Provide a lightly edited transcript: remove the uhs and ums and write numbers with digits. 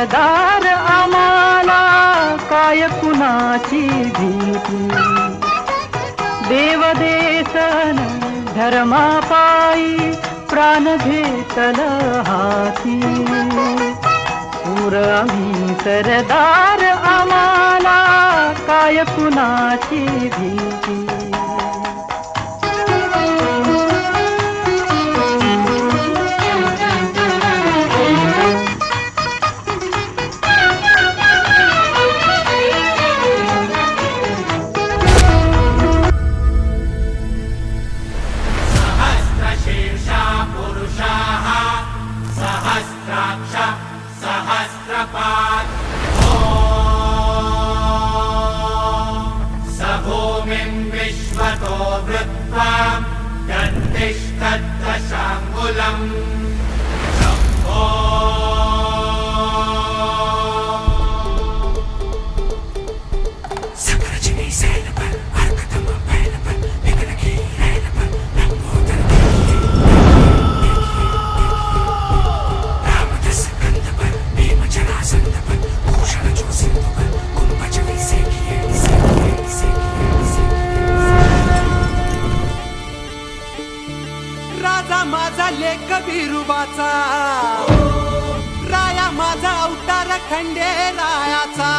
सरदार आम्हाला काय कुणाची भीती. देवदेशन धर्मापायी प्राण घेतल हाती. शूर आम्ही सरदार आम्हाला काय कुणाची भीती. विश्वतो वृत्वा दन्तिष्ठद्दशाङ्गुलम्. शम्भो सकरजनी सैलपल अर्कतम पैलपल विकलकी रैलपल लंबोदर रामदस कंदपल भीमजरासंदपल भूषण जो सिंधुपल कुंभजनी सेकिये राजा माझा लेख बिरुबाचा. राया माझा अवतार खंडे रायाचा.